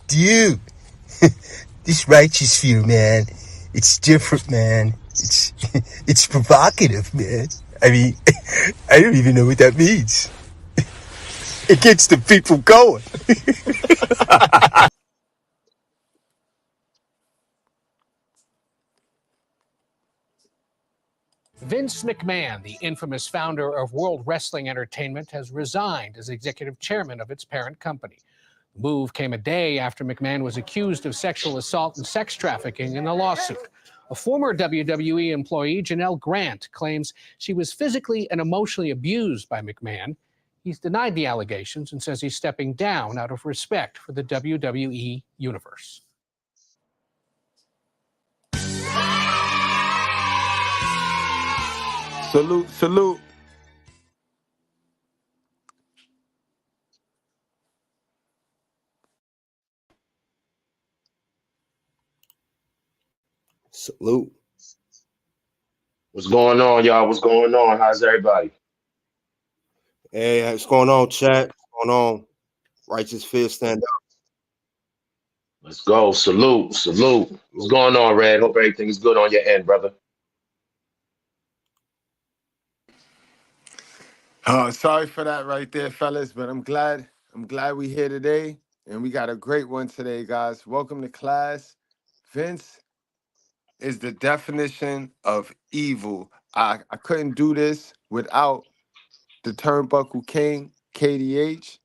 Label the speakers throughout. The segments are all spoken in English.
Speaker 1: Dude, this righteous fear, man, it's different, man. It's provocative, man. I mean, I don't even know what that means. It gets the people going.
Speaker 2: Vince McMahon, the infamous founder of World Wrestling Entertainment, has resigned as executive chairman of its parent company. The move came a day after McMahon was accused of sexual assault and sex trafficking in a lawsuit. A former WWE employee, Janelle Grant, claims she was physically and emotionally abused by McMahon. He's denied the allegations and says he's stepping down out of respect for the WWE universe.
Speaker 3: Salute, salute.
Speaker 4: Salute.
Speaker 5: What's going on, y'all? What's going on? How's everybody?
Speaker 4: Hey, what's going on, chat? What's going on? Righteous Fear, stand up.
Speaker 5: Let's go. Salute, salute. What's going on, Red? Hope everything is good on your end, brother.
Speaker 3: Sorry for that right there, fellas, but I'm glad we're here today, and we got a great one today, guys. Welcome to class. Vince is the definition of evil. I couldn't do this without the Turnbuckle King, KDH,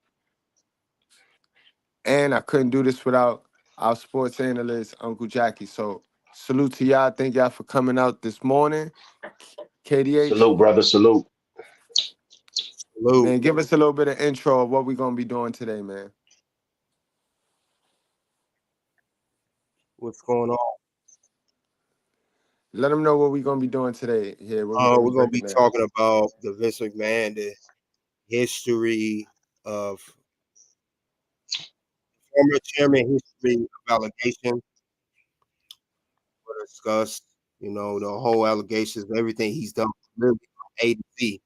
Speaker 3: and I couldn't do this without our sports analyst, Uncle Jackie. So salute to y'all. Thank y'all for coming out this morning. KDH.
Speaker 5: Salute, brother. Salute.
Speaker 4: Salute.
Speaker 3: Man, give us a little bit of intro of what we're going to be doing today, man.
Speaker 4: What's going on?
Speaker 3: Let them know what we're going to be doing today here.
Speaker 4: We're going to be talking about the Vince McMahon, the history of former chairman, history of allegations. We'll discuss, the whole allegations, everything he's done from A to Z.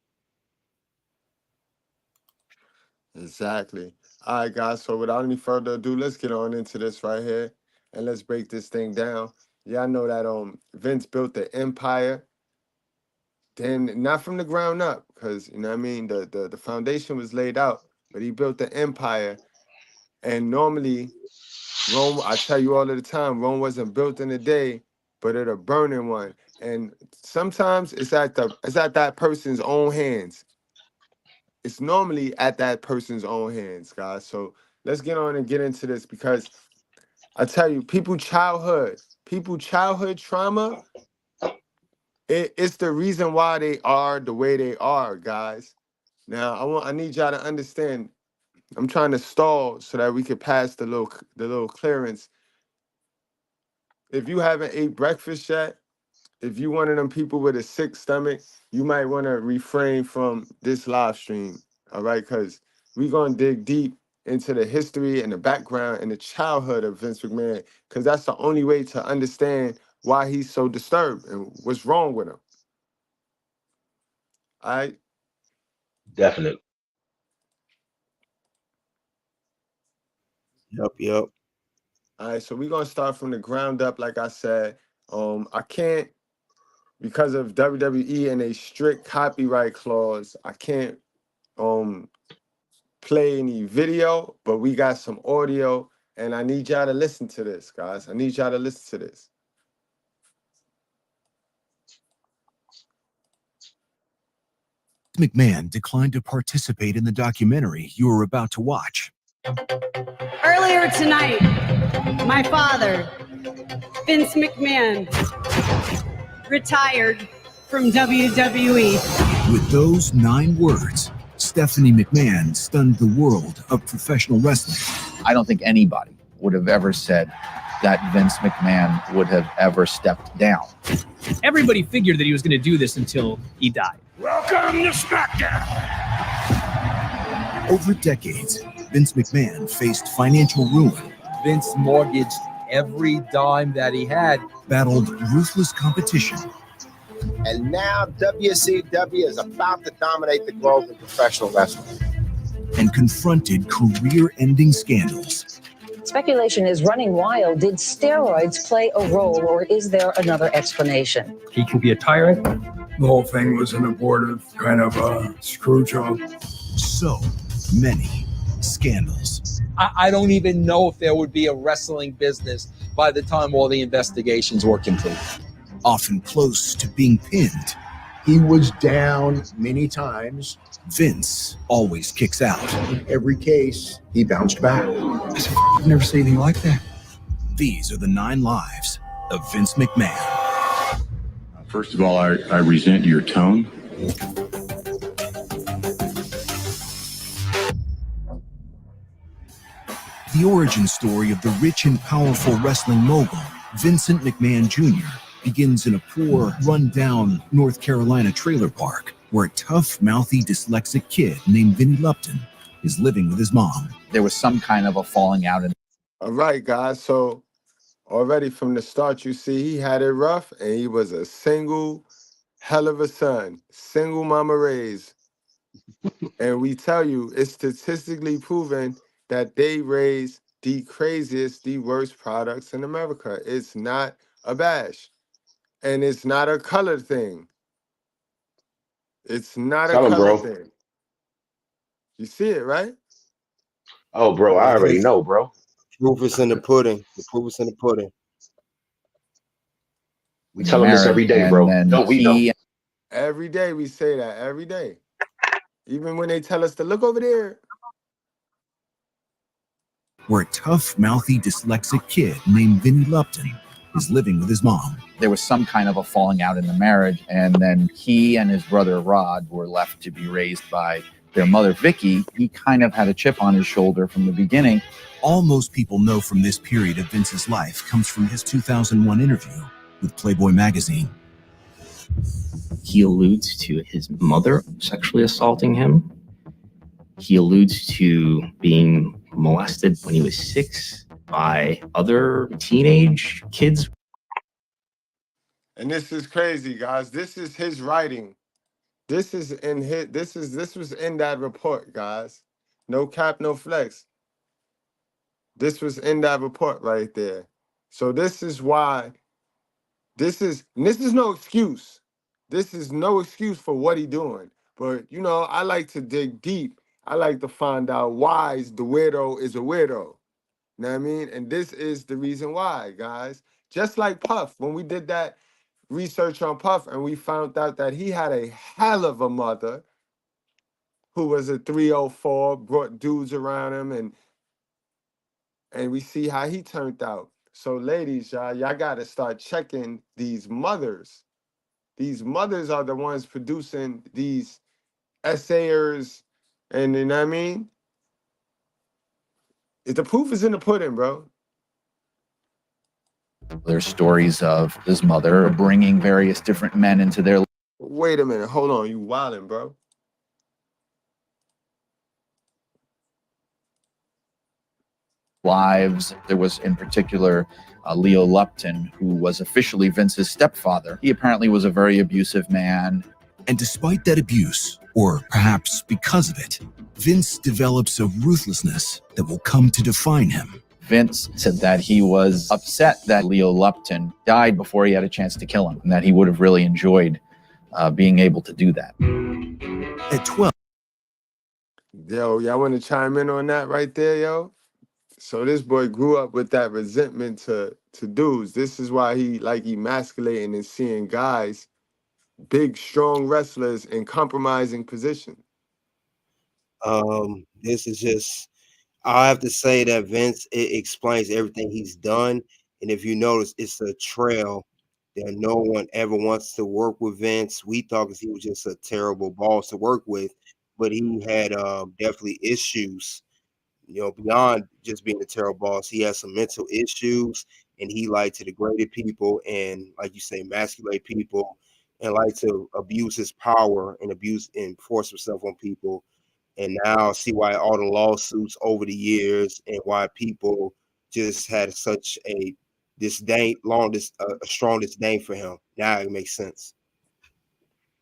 Speaker 3: Exactly. All right, guys. So without any further ado, let's get on into this right here, and let's break this thing down. Yeah, I know that Vince built the empire, then not from the ground up, because you know what I mean. The foundation was laid out, but he built the empire, and normally Rome. I tell you all of the time, Rome wasn't built in a day, but it a burning one, and sometimes it's at that person's own hands. It's normally at that person's own hands, guys. So let's get on and get into this, because I tell you, people childhood trauma, it's the reason why they are the way they are, guys. Now I need y'all to understand. I'm trying to stall so that we can pass the little clearance. If you haven't ate breakfast yet, if you one of them people with a sick stomach, you might want to refrain from this live stream. All right, because we're going to dig deep into the history and the background and the childhood of Vince McMahon, because that's the only way to understand why he's so disturbed and what's wrong with him. All right?
Speaker 5: Definitely.
Speaker 4: Yep.
Speaker 3: All right, so we're going to start from the ground up, like I said. I can't, because of WWE and a strict copyright clause, I can't play any video, but we got some audio, and I need y'all to listen to this, guys. I need y'all to listen to this.
Speaker 6: McMahon declined to participate in the documentary you are about to watch.
Speaker 7: Earlier tonight, my father, Vince McMahon, retired from WWE.
Speaker 6: With those 9 words, Stephanie McMahon stunned the world of professional wrestling.
Speaker 8: I don't think anybody would have ever said that Vince McMahon would have ever stepped down.
Speaker 9: Everybody figured that he was going to do this until he died.
Speaker 6: Welcome to SmackDown! Over decades, Vince McMahon faced financial ruin.
Speaker 10: Vince mortgaged every dime that he had.
Speaker 6: Battled ruthless competition.
Speaker 4: And now WCW is about to dominate the globe in professional wrestling.
Speaker 6: And confronted career-ending scandals.
Speaker 11: Speculation is running wild. Did steroids play a role, or is there another explanation?
Speaker 9: He can be a tyrant.
Speaker 6: The whole thing was an abortive kind of screw job. So many scandals.
Speaker 10: I don't even know if there would be a wrestling business by the time all the investigations were complete.
Speaker 6: Often close to being pinned.
Speaker 12: He was down many times.
Speaker 6: Vince always kicks out.
Speaker 12: In every case, he bounced back.
Speaker 6: I've never seen anything like that. These are the 9 lives of Vince McMahon.
Speaker 13: First of all, I resent your tone.
Speaker 6: The origin story of the rich and powerful wrestling mogul, Vincent McMahon Jr., begins in a poor, run-down North Carolina trailer park where a tough, mouthy, dyslexic kid named Vinnie Lupton is living with his mom.
Speaker 8: There was some kind of a falling out.
Speaker 3: All right, guys. So already from the start, you see he had it rough, and he was a single hell of a son, single mama raised. And we tell you, it's statistically proven that they raise the craziest, the worst products in America. It's not a bash. And it's not a color thing. It's not
Speaker 5: Tell
Speaker 3: a
Speaker 5: him,
Speaker 3: color
Speaker 5: bro.
Speaker 3: thing. You see it, right?
Speaker 5: Oh, bro, I already know, bro.
Speaker 4: Proof is in the pudding. The proof is in the pudding.
Speaker 5: We tell him this every day, bro. Don't we know?
Speaker 3: Every day we say that, every day. Even when they tell us to look over there.
Speaker 6: Where a tough, mouthy, dyslexic kid named Vinnie Lupton is living with his mom.
Speaker 8: There was some kind of a falling out in the marriage, and then he and his brother Rod were left to be raised by their mother Vicky. He kind of had a chip on his shoulder from the beginning.
Speaker 6: All most people know from this period of Vince's life comes from his 2001 interview with Playboy magazine.
Speaker 14: He alludes to his mother sexually assaulting him. He alludes to being molested when he was 6 by other teenage kids.
Speaker 3: And this is crazy, guys. This is his writing. This was in that report, guys. No cap, no flex. This was in that report right there. So this is why this is no excuse. This is no excuse for what he doing. But you know, I like to dig deep. I like to find out why the weirdo is a weirdo. You know what I mean? And this is the reason why, guys. Just like Puff, when we did that research on Puff and we found out that he had a hell of a mother who was a 304, brought dudes around him, and we see how he turned out. So ladies, y'all got to start checking these mothers. These mothers are the ones producing these essayers, and you know what I mean? The proof is in the pudding, bro.
Speaker 8: There's stories of his mother bringing various different men into their...
Speaker 3: Wait a minute. Hold on. You wildin', bro.
Speaker 8: lives. There was in particular Leo Lupton, who was officially Vince's stepfather. He apparently was a very abusive man.
Speaker 6: And despite that abuse, or perhaps because of it, Vince develops a ruthlessness that will come to define him.
Speaker 8: Vince said that he was upset that Leo Lupton died before he had a chance to kill him, and that he would have really enjoyed being able to do that.
Speaker 6: At 12.
Speaker 3: Yo, y'all want to chime in on that right there, yo? So this boy grew up with that resentment to dudes. This is why he like emasculating and seeing guys, big, strong wrestlers in compromising position.
Speaker 4: This is just, I have to say that Vince, it explains everything he's done. And if you notice, it's a trail that no one ever wants to work with Vince. We thought he was just a terrible boss to work with, but he had definitely issues, you know, beyond just being a terrible boss. He has some mental issues, and he liked to degrade people and, like you say, emasculate people, and like to abuse his power and abuse and force himself on people. And now I see why all the lawsuits over the years and why people just had such a disdain, a strong disdain for him. Now it makes sense.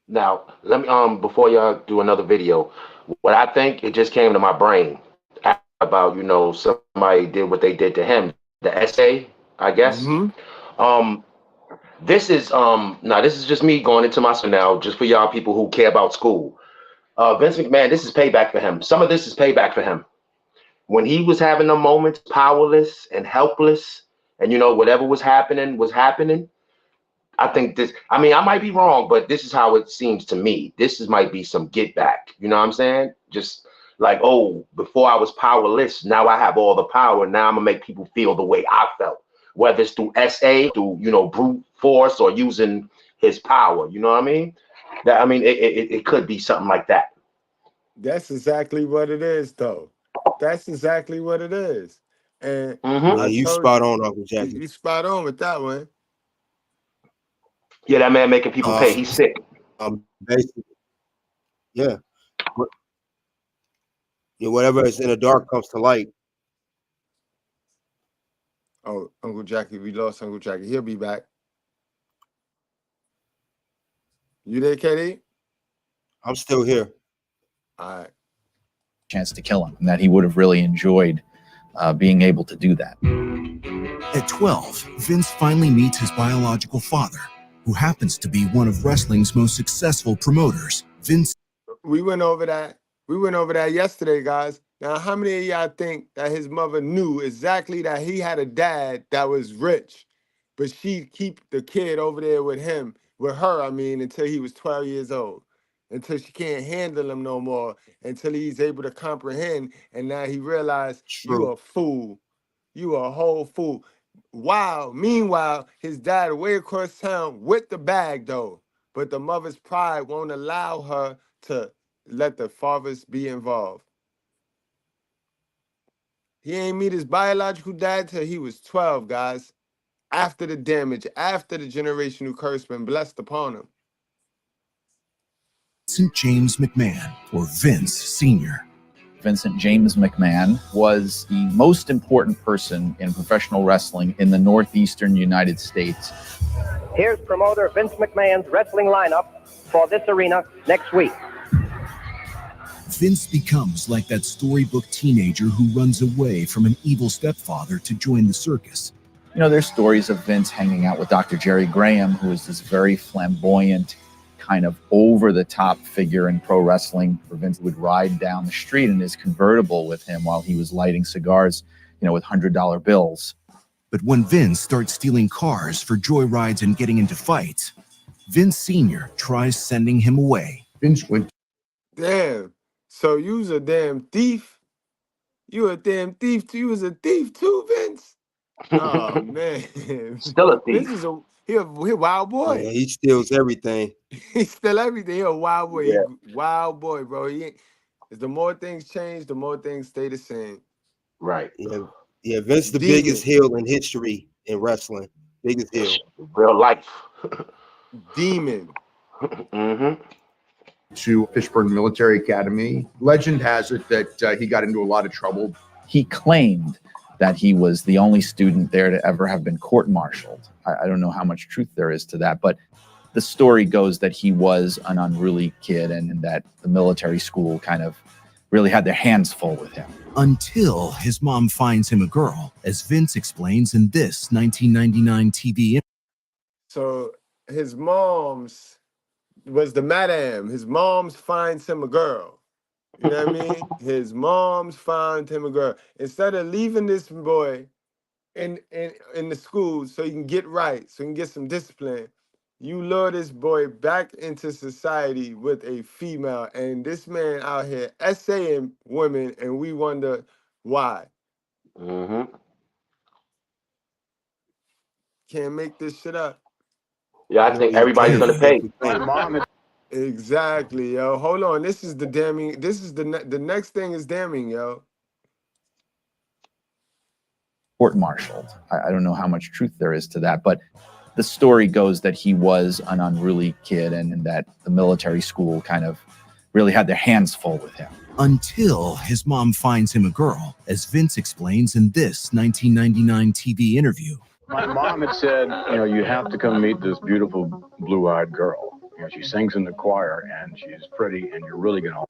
Speaker 5: Now, let me before y'all do another video, what I think, it just came to my brain after about, you know, somebody did what they did to him. The essay, I guess. This is now this is just me going into my now, just for y'all people who care about school. Vince McMahon, this is payback for him. Some of this is payback for him. When he was having a moment, powerless and helpless, and you know, whatever was happening. I think this, I mean, I might be wrong, but this is how it seems to me. Might be some get back. You know what I'm saying? Just like, oh, before I was powerless, now I have all the power. Now I'm gonna make people feel the way I felt, whether it's through SA, through, you know, brute force, or using his power. You know what I mean? It could be something like that.
Speaker 3: That's exactly what it is, though. That's exactly what it is. And
Speaker 4: you spot on, Uncle Jackie.
Speaker 3: You spot on with that one.
Speaker 5: Yeah, that man making people pay. He's sick.
Speaker 4: Basically, yeah. Whatever is in the dark comes to light.
Speaker 3: Oh, Uncle Jackie, we lost Uncle Jackie. He'll be back. You there, KD?
Speaker 4: I'm still here.
Speaker 3: All right.
Speaker 8: Chance to kill him, and that he would have really enjoyed being able to do that.
Speaker 6: At 12, Vince finally meets his biological father, who happens to be one of wrestling's most successful promoters. Vince.
Speaker 3: We went over that. We went over that yesterday, guys. Now, how many of y'all think that his mother knew exactly that he had a dad that was rich, but she'd keep the kid over there with him, with her, I mean, until he was 12 years old, until she can't handle him no more, until he's able to comprehend, and now he realized, you a fool. You a whole fool. Wow. Meanwhile, his dad way across town with the bag, though. But the mother's pride won't allow her to let the fathers be involved. He ain't meet his biological dad till he was 12, guys. After the damage, after the generational curse been blessed upon him.
Speaker 6: Vincent James McMahon, or Vince Sr.
Speaker 8: Vincent James McMahon was the most important person in professional wrestling in the northeastern United States.
Speaker 15: Here's promoter Vince McMahon's wrestling lineup for this arena next week.
Speaker 6: Vince becomes like that storybook teenager who runs away from an evil stepfather to join the circus.
Speaker 8: You know, there's stories of Vince hanging out with Dr. Jerry Graham, who is this very flamboyant, kind of over-the-top figure in pro wrestling. Vince would ride down the street in his convertible with him while he was lighting cigars, you know, with $100 bills.
Speaker 6: But when Vince starts stealing cars for joyrides and getting into fights, Vince Sr. tries sending him away.
Speaker 12: Vince went.
Speaker 3: Damn. So you was a damn thief? You a damn thief too? You was a thief too, Vince? Oh, man.
Speaker 5: Still a thief.
Speaker 3: Vince is he a wild boy.
Speaker 4: Yeah, he steals everything.
Speaker 3: He steal everything. He a wild boy.
Speaker 5: Yeah.
Speaker 3: Wild boy, bro. He ain't, the more things change, the more things stay the same.
Speaker 5: Right.
Speaker 4: Yeah, Vince the biggest heel in history in wrestling. Biggest heel.
Speaker 5: Real life.
Speaker 3: Demon.
Speaker 12: To Fishburne Military Academy. Legend has it that he got into a lot of trouble.
Speaker 8: He claimed that he was the only student there to ever have been court-martialed. I don't know how much truth there is to that, but the story goes that he was an unruly kid and that the military school kind of really had their hands full with him.
Speaker 6: Until his mom finds him a girl, as Vince explains in this 1999 TV interview.
Speaker 3: So his mom's was the madam. His mom's finds him a girl. You know what I mean? His mom's found him a girl. Instead of leaving this boy in the school so he can get right, so he can get some discipline, you lure this boy back into society with a female. And this man out here essaying women, and we wonder why. Can't make this shit up.
Speaker 5: Yeah, I think everybody's gonna pay.
Speaker 3: Exactly, yo. Hold on. This is the damning. This is the next thing is damning, yo.
Speaker 8: Court-martialed. I don't know how much truth there is to that, but the story goes that he was an unruly kid and that the military school kind of really had their hands full with him.
Speaker 6: Until his mom finds him a girl, as Vince explains in this 1999 TV interview.
Speaker 13: My mom had said, you know, you have to come meet this beautiful blue-eyed girl. You know, she sings in the choir, and she's pretty, and you're really gonna.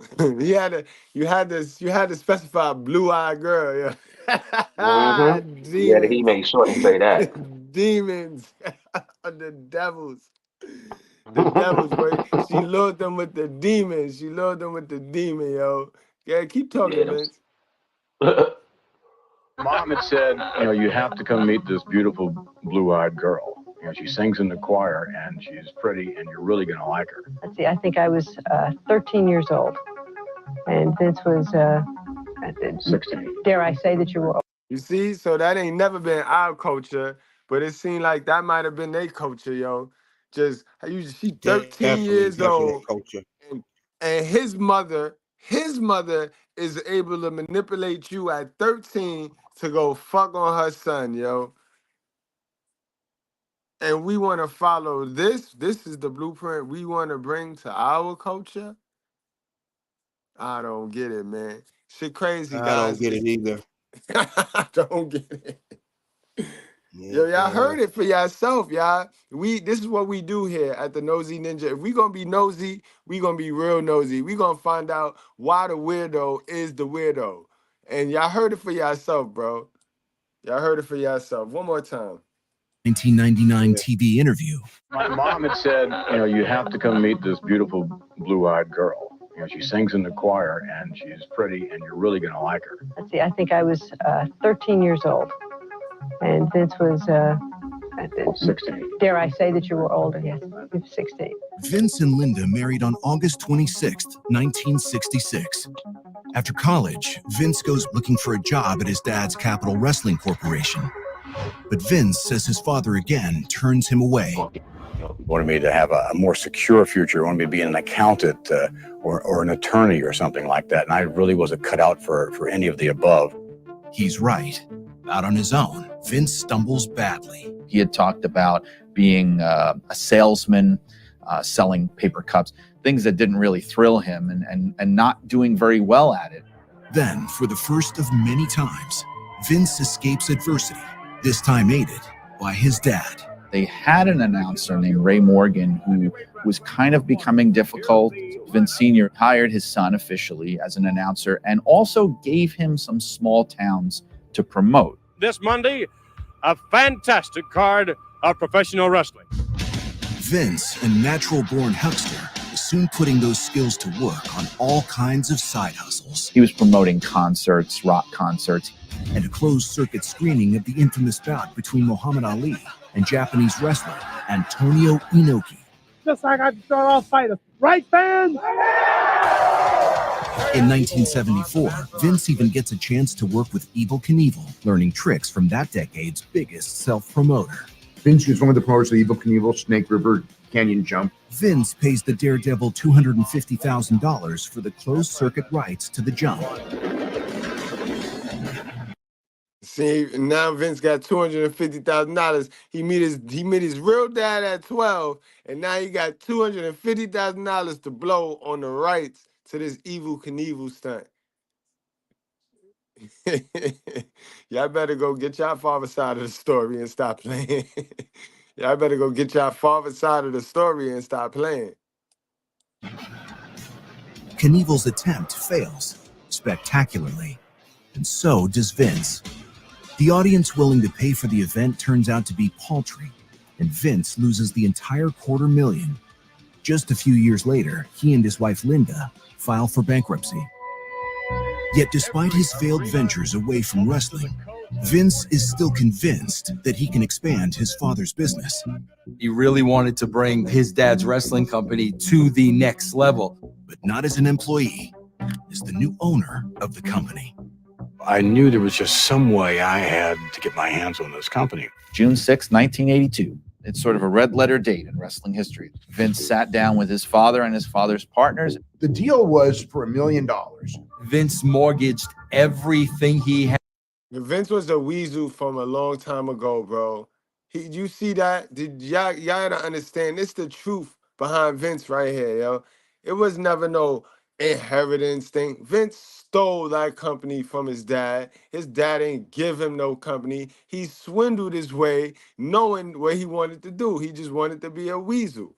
Speaker 3: You had to specify blue-eyed girl, yeah.
Speaker 5: Mm-hmm. Yeah, he
Speaker 3: Demons.
Speaker 5: made sure to say that.
Speaker 3: Demons. The devils. The devils, boy. She lured them with the demons. She lured them with the demon, yo. Yeah, keep talking,
Speaker 5: Yeah, them.
Speaker 3: Vince.
Speaker 13: Mom had said, you know, you have to come meet this beautiful blue-eyed girl. You know, she sings in the choir, and she's pretty, and you're really gonna like her.
Speaker 7: Let's see, I think I was 13 years old, and Vince was
Speaker 13: 16.
Speaker 7: dare I say that you were.
Speaker 3: You see, so that ain't never been our culture, but it seemed like that might have been their culture, yo. Just she 13 years old,
Speaker 4: culture.
Speaker 3: and his mother is able to manipulate you at 13 to go fuck on her son, yo. And we want to follow this. This is the blueprint we want to bring to our culture. I don't get it, man. Shit crazy, guys.
Speaker 4: I don't get it either.
Speaker 3: I don't get it. Yo, y'all heard it for yourself, y'all. This is what we do here at the Nosy Ninja. If we gonna be nosy, we gonna be real nosy. We gonna find out why the weirdo is the weirdo. And y'all heard it for yourself, bro. Y'all heard it for yourself. One more time.
Speaker 6: 1999 TV interview.
Speaker 13: My mom had said, you know, you have to come meet this beautiful blue-eyed girl. You know, she sings in the choir, and she's pretty, and you're really gonna like her.
Speaker 7: Let's see, I think I was 13 years old, and Vince was
Speaker 13: 16.
Speaker 7: dare I say that you were older? Yes, 16.
Speaker 6: Vince and Linda married on August 26, 1966. After college, Vince goes looking for a job at his dad's Capital Wrestling Corporation. But Vince says his father again turns him away.
Speaker 16: Wanted me to have a more secure future, wanted me to be an accountant or an attorney or something like that. And I really wasn't cut out for any of the above.
Speaker 6: He's right. Out on his own, Vince stumbles badly.
Speaker 8: He had talked about being a salesman, selling paper cups, things that didn't really thrill him, and not doing very well at it.
Speaker 6: Then, for the first of many times, Vince escapes adversity, this time aided by his dad.
Speaker 8: They had an announcer named Ray Morgan who was kind of becoming difficult. Vince Sr. hired his son officially as an announcer and also gave him some small towns to promote.
Speaker 17: This Monday, a fantastic card of professional wrestling.
Speaker 6: Vince, a natural-born huckster, is soon putting those skills to work on all kinds of side hustles.
Speaker 8: He was promoting concerts, rock concerts.
Speaker 6: And a closed-circuit screening of the infamous bout between Muhammad Ali and Japanese wrestler Antonio Inoki.
Speaker 18: Just like I start off fighters, right, fans?
Speaker 6: In 1974, Vince even gets a chance to work with Evel Knievel, learning tricks from that decade's biggest self-promoter.
Speaker 12: Vince was one of the promoters of Evel Knievel, Snake River Canyon Jump.
Speaker 6: Vince pays the Daredevil $250,000 for the closed-circuit rights to the jump.
Speaker 3: See, now Vince got $250,000. He met his real dad at 12, and now he got $250,000 to blow on the rights to this Evel Knievel stunt. Y'all better go get y'all father's side of the story and stop playing. Y'all better go get y'all father's side of the story and stop playing.
Speaker 6: Knievel's attempt fails spectacularly, and so does Vince. The audience willing to pay for the event turns out to be paltry, and Vince loses the entire $250,000. Just a few years later, he and his wife Linda file for bankruptcy. Yet despite his failed ventures away from wrestling, Vince is still convinced that he can expand his father's business.
Speaker 10: He really wanted to bring his dad's wrestling company to the next level.
Speaker 6: But not as an employee, as the new owner of the company.
Speaker 16: I knew there was just some way I had to get my hands on this company.
Speaker 8: June 6, 1982. It's sort of a red letter date in wrestling history. Vince sat down with his father and his father's partners.
Speaker 12: The deal was for $1 million.
Speaker 10: Vince mortgaged everything he had.
Speaker 3: Vince was a weasel from a long time ago, bro. You see that? Y'all gotta understand, it's the truth behind Vince right here, yo. It was never no inheritance thing. Vince stole that company from his dad. His dad ain't give him no company. He swindled his way, knowing what he wanted to do. He just wanted to be a weasel.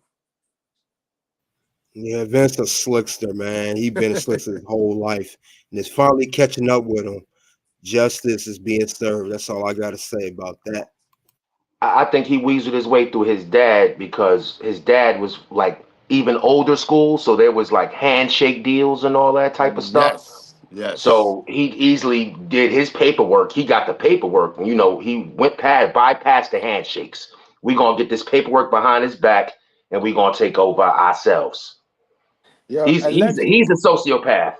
Speaker 4: Yeah, Vince a slickster, man. He been a slickster his whole life, and it's finally catching up with him. Justice is being served. That's all I got to say about that.
Speaker 5: I think he weaseled his way through his dad because his dad was like even older school, so there was like handshake deals and all that type of stuff.
Speaker 3: Yes.
Speaker 5: So he easily did his paperwork. He got the paperwork. You know, he bypassed the handshakes. We gonna get this paperwork behind his back, and we gonna take over ourselves.
Speaker 3: Yo,
Speaker 5: He's a sociopath.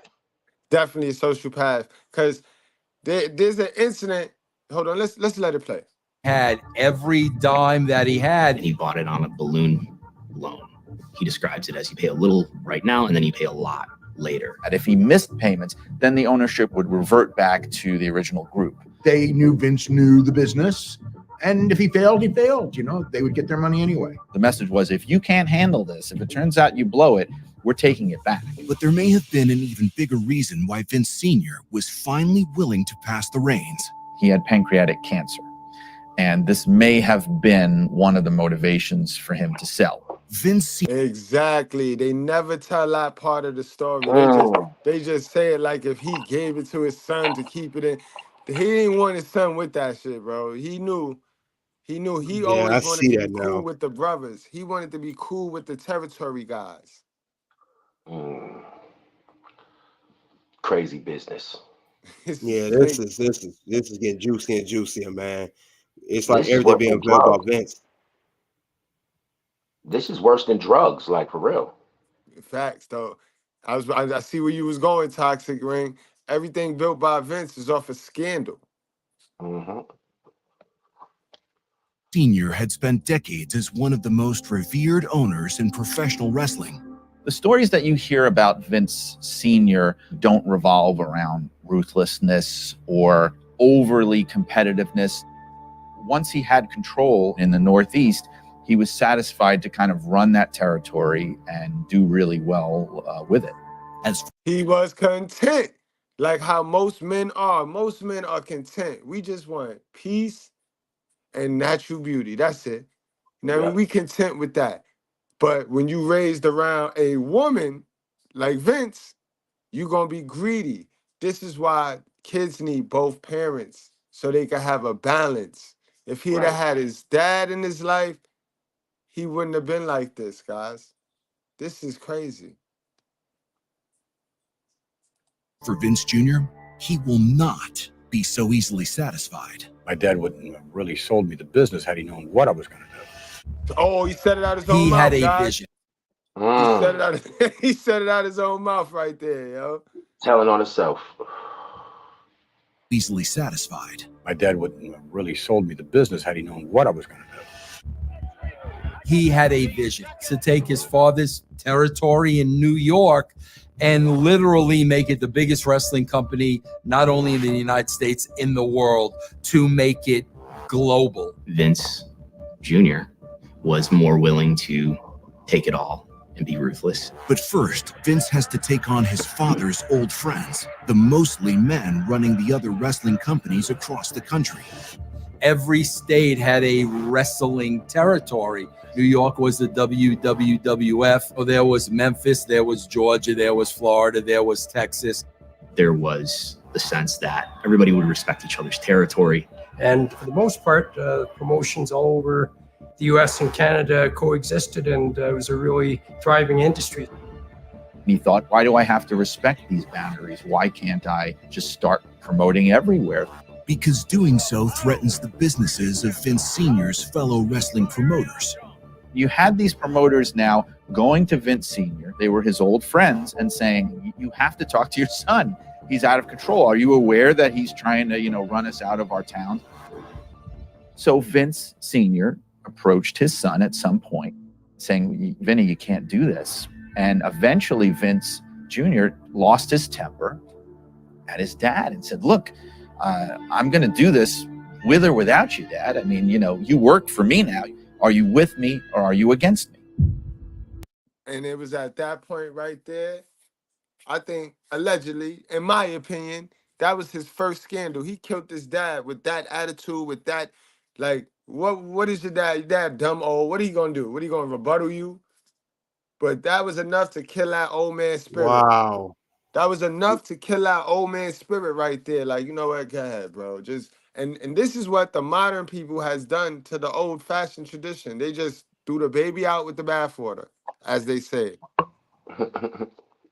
Speaker 3: Definitely a sociopath. Because there's an incident. Hold on, let's let it play.
Speaker 10: Had every dime that he had.
Speaker 14: And he bought it on a balloon loan. He describes it as you pay a little right now and then you pay a lot later.
Speaker 8: And if he missed payments, then the ownership would revert back to the original group.
Speaker 12: They knew Vince knew the business. And if he failed, he failed. You know, they would get their money anyway.
Speaker 8: The message was, if you can't handle this, if it turns out you blow it, we're taking it back.
Speaker 6: But there may have been an even bigger reason why Vince Sr. was finally willing to pass the reins.
Speaker 8: He had pancreatic cancer, and this may have been one of the motivations for him to sell.
Speaker 6: Vince
Speaker 3: Exactly. They never tell that part of the story. They just say it like if he gave it to his son to keep it in. He didn't want his son with that shit, bro. He knew he always wanted to be cool with the brothers. He wanted to be cool with the territory guys.
Speaker 5: Crazy business.
Speaker 4: Yeah, this is getting juicy and juicier, man. It's like everything being built about Vince.
Speaker 5: This is worse than drugs, like for real.
Speaker 3: Facts, though. I see where you was going, Toxic Ring. Everything built by Vince is off a scandal.
Speaker 6: Sr. had spent decades as one of the most revered owners in professional wrestling.
Speaker 8: The stories that you hear about Vince Sr. don't revolve around ruthlessness or overly competitiveness. Once he had control in the Northeast, he was satisfied to kind of run that territory and do really well with it.
Speaker 6: As
Speaker 3: he was content, like how most men are. Most men are content. We just want peace and natural beauty. That's it. Now we content with that. But when you raised around a woman like Vince, you're gonna be greedy. This is why kids need both parents so they can have a balance. If he'd have had his dad in his life, he wouldn't have been like this, guys. This is crazy.
Speaker 6: For Vince Jr., he will not be so easily satisfied.
Speaker 16: My dad wouldn't have really sold me the business had he known what I was going to do.
Speaker 3: Oh, he said it out his own
Speaker 10: He
Speaker 3: mouth,
Speaker 10: had a
Speaker 3: guys.
Speaker 10: vision.
Speaker 3: He said it out. He said it out his own mouth right there, yo.
Speaker 5: Telling on himself.
Speaker 6: Easily satisfied.
Speaker 16: My dad wouldn't have really sold me the business had he known what I was going to do.
Speaker 10: He had a vision to take his father's territory in New York and literally make it the biggest wrestling company, not only in the United States, in the world, to make it global.
Speaker 14: Vince Jr. was more willing to take it all and be ruthless.
Speaker 6: But first, Vince has to take on his father's old friends, the mostly men running the other wrestling companies across the country.
Speaker 10: Every state had a wrestling territory. New York was the WWF. Oh, there was Memphis, there was Georgia, there was Florida, there was Texas.
Speaker 14: There was the sense that everybody would respect each other's territory.
Speaker 19: And for the most part, promotions all over the US and Canada coexisted, and it was a really thriving industry.
Speaker 8: He thought, why do I have to respect these boundaries? Why can't I just start promoting everywhere?
Speaker 6: Because doing so threatens the businesses of Vince Sr.'s fellow wrestling promoters.
Speaker 8: You had these promoters now going to Vince Sr., they were his old friends, and saying, you have to talk to your son. He's out of control. Are you aware that he's trying to, run us out of our town? So Vince Sr. approached his son at some point saying, Vinny, you can't do this. And eventually Vince Jr. lost his temper at his dad and said, look, I'm going to do this with or without you, Dad. I mean, you work for me now. Are you with me or are you against me?
Speaker 3: And it was at that point right there, I think, allegedly, in my opinion, that was his first scandal. He killed his dad with that attitude, with that, like, what is your dad? Your dad dumb old. What are you going to do? What are you going to rebuttal you? but that was enough to kill that old man's spirit.
Speaker 4: Wow.
Speaker 3: That was enough to kill that old man's spirit right there. Like, you know what? Go ahead, bro. Just and this is what the modern people has done to the old fashioned tradition. They just threw the baby out with the bathwater, as they say.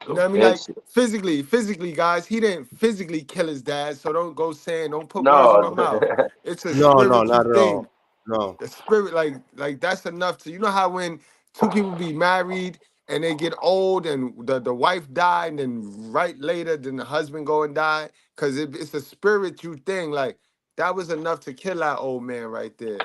Speaker 3: You know what I mean? Like physically, guys, he didn't physically kill his dad. So don't go saying, don't put words in my mouth. It's a
Speaker 4: No,
Speaker 3: spiritual
Speaker 4: not at all.
Speaker 3: thing.
Speaker 4: No.
Speaker 3: The spirit, like that's enough to, you know how when two people be married and they get old and the wife died and then right later then the husband go and die? Because it's a spiritual thing. Like that was enough to kill that old man right there.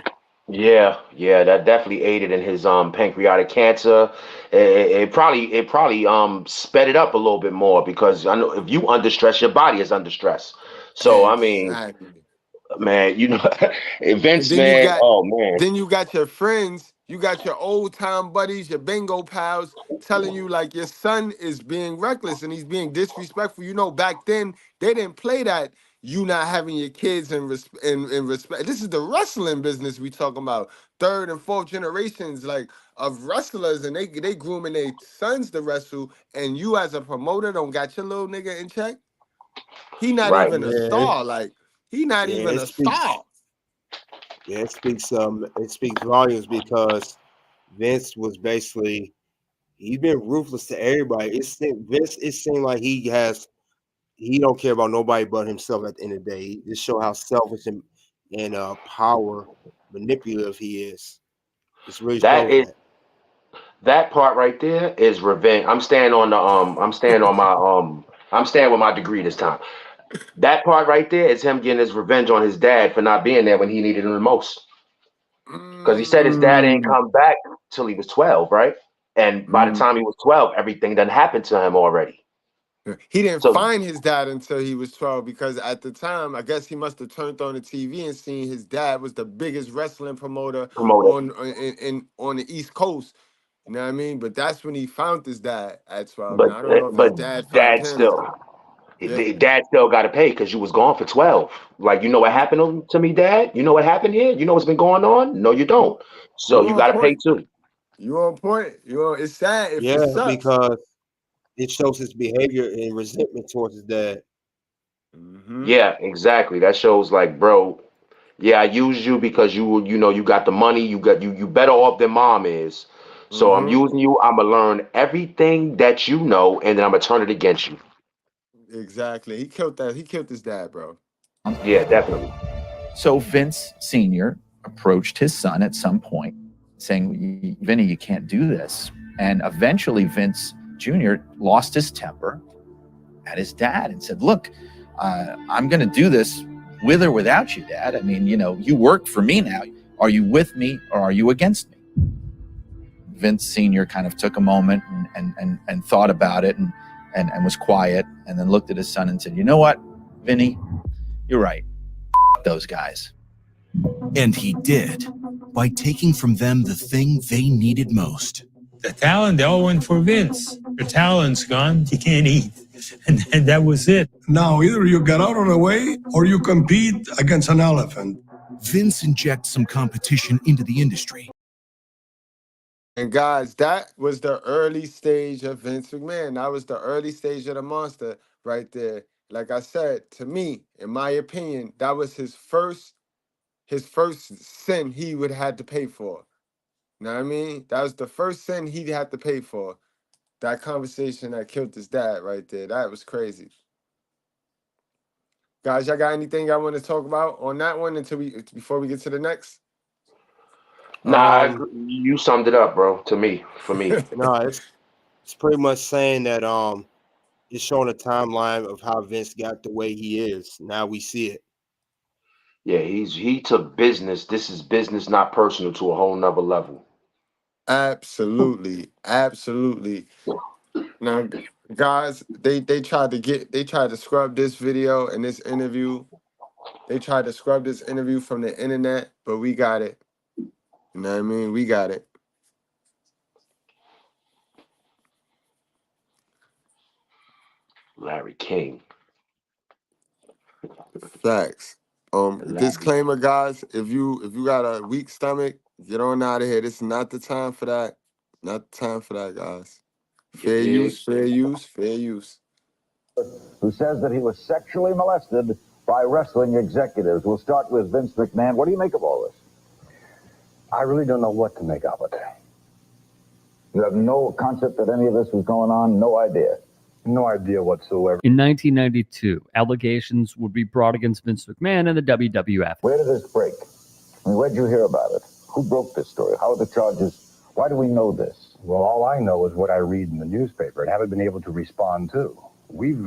Speaker 5: Yeah, that definitely aided in his pancreatic cancer. It probably sped it up a little bit more because I know if you under stress, your body is under stress. So I mean,
Speaker 3: Exactly.
Speaker 5: man, you know,
Speaker 3: And
Speaker 5: Vince,
Speaker 3: then you
Speaker 5: man,
Speaker 3: got
Speaker 5: oh man,
Speaker 3: then you got your friends, you got your old time buddies, your bingo pals telling you like your son is being reckless and he's being disrespectful. You know, back then they didn't play that you not having your kids in respect. This is the wrestling business we talking about. Third and fourth generations like of wrestlers and they grooming their sons to wrestle and you as a promoter don't got your little nigga in check. He not
Speaker 5: right?
Speaker 3: even a star. Like he not even
Speaker 4: It
Speaker 3: a
Speaker 4: speaks.
Speaker 3: star.
Speaker 4: Yeah, it speaks volumes because Vince was basically he's been ruthless to everybody. It seemed like he don't care about nobody but himself at the end of the day. Just show how selfish and power manipulative he is. It's really
Speaker 5: That
Speaker 4: shows
Speaker 5: is
Speaker 4: that.
Speaker 5: that part right there is revenge. I'm staying on the I'm staying with my degree this time. That part right there is him getting his revenge on his dad for not being there when he needed him the most. Because he said his dad ain't come back till he was 12, right? And by the time he was 12, everything done happened to him already.
Speaker 3: He didn't
Speaker 5: So
Speaker 3: find his dad until he was 12 because at the time, I guess he must have turned on the TV and seen his dad was the biggest wrestling promoter on the East Coast. You know what I mean? But that's when he found his dad at 12.
Speaker 5: but
Speaker 3: Now I don't know if his
Speaker 5: but
Speaker 3: dad found
Speaker 5: dad
Speaker 3: him.
Speaker 5: still
Speaker 3: Yeah.
Speaker 5: dad still got to pay because you was gone for 12. Like, you know what happened to me, Dad? You know what happened here? You know what's been going on? No, you don't. So
Speaker 3: You
Speaker 5: you
Speaker 3: on
Speaker 5: got to pay
Speaker 3: point.
Speaker 5: too.
Speaker 3: You on point. It's sad. It
Speaker 4: Yeah,
Speaker 3: sucks.
Speaker 4: because it shows his behavior and resentment towards his dad.
Speaker 5: Yeah, exactly. That shows like, bro, yeah, I used you because you know you got the money, you better off than mom is. So I'm using you. I'm gonna learn everything that you know, and then I'm gonna turn it against you.
Speaker 3: Exactly. He killed that. He killed his dad, bro.
Speaker 5: Yeah, definitely.
Speaker 8: So Vince Sr. approached his son at some point saying, Vinny, you can't do this. And eventually Vince Jr. lost his temper at his dad and said, look, I'm going to do this with or without you, Dad. I mean, you know, you work for me now. Are you with me or are you against me? Vince Sr. kind of took a moment and thought about it and was quiet and then looked at his son and said, you know what, Vinny, you're right. Those guys.
Speaker 6: And he did, by taking from them the thing they needed most.
Speaker 20: The talent, they all went for Vince. Your talent's gone, you can't eat. And that was it.
Speaker 18: Now, either you get out of the way or you compete against an elephant.
Speaker 6: Vince injects some competition into the industry.
Speaker 3: And guys, that was the early stage of Vince McMahon. That was the early stage of the monster right there. Like I said, to me, in my opinion, that was his first sin he would have to pay for. You know what I mean? That was the first sin he'd have to pay for. That conversation that killed his dad right there. That was crazy. Guys, y'all got anything I want to talk about on that one before we get to the next?
Speaker 5: Nah, I agree. You summed it up, bro. For me.
Speaker 4: No, it's pretty much saying that it's showing a timeline of how Vince got the way he is. Now we see it.
Speaker 5: Yeah, he took business. This is business, not personal, to a whole nother level.
Speaker 3: Absolutely. Now, guys, they tried to scrub this video and this interview. They tried to scrub this interview from the internet, but we got it. You know what I mean? We got it.
Speaker 5: Larry King.
Speaker 3: Facts. Disclaimer, guys, if you got a weak stomach, get on out of here. This is not the time for that. Not time for that, guys. Fair use, fair use, fair use.
Speaker 21: Who says that he was sexually molested by wrestling executives. We'll start with Vince McMahon. What do you make of all this?
Speaker 13: I really don't know what to make of it.
Speaker 21: You have no concept that any of this was going on? No idea?
Speaker 13: No idea whatsoever.
Speaker 22: In 1992, allegations would be brought against Vince McMahon and the WWF.
Speaker 21: Where did this break? I mean, where did you hear about it? Who broke this story? How are the charges? Why do we know this?
Speaker 13: Well, all I know is what I read in the newspaper and haven't been able to respond to. We've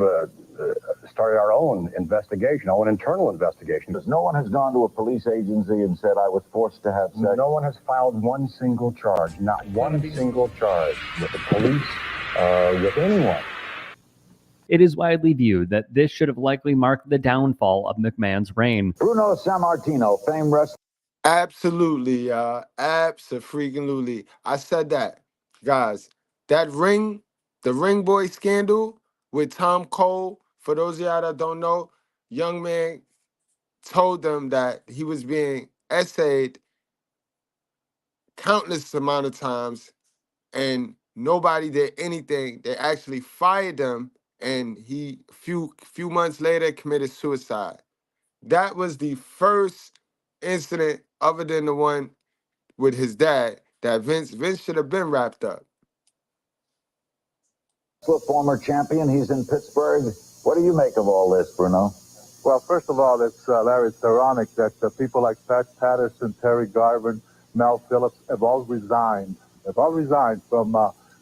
Speaker 13: started our own investigation, our own internal investigation.
Speaker 21: Because no one has gone to a police agency and said, I was forced to have sex?
Speaker 13: No one has filed one single charge, not one single charge with the police, with anyone.
Speaker 22: It is widely viewed that this should have likely marked the downfall of McMahon's reign.
Speaker 21: Bruno Sammartino, famed wrestler.
Speaker 3: Absolutely, abso-freaking-lutely. I said that, guys. That ring, the Ring Boy scandal with Tom Cole, for those of y'all that don't know, young man told them that he was being essayed countless amount of times and nobody did anything. They actually fired him, and he few months later committed suicide. That was the first incident other than the one with his dad that Vince should have been wrapped up.
Speaker 21: Former champion, he's in Pittsburgh. What do you make of all this, Bruno?
Speaker 23: Well, first of all, Larry, it's ironic that people like Pat Patterson, Terry Garvin, Mel Phillips have all resigned. They've all resigned from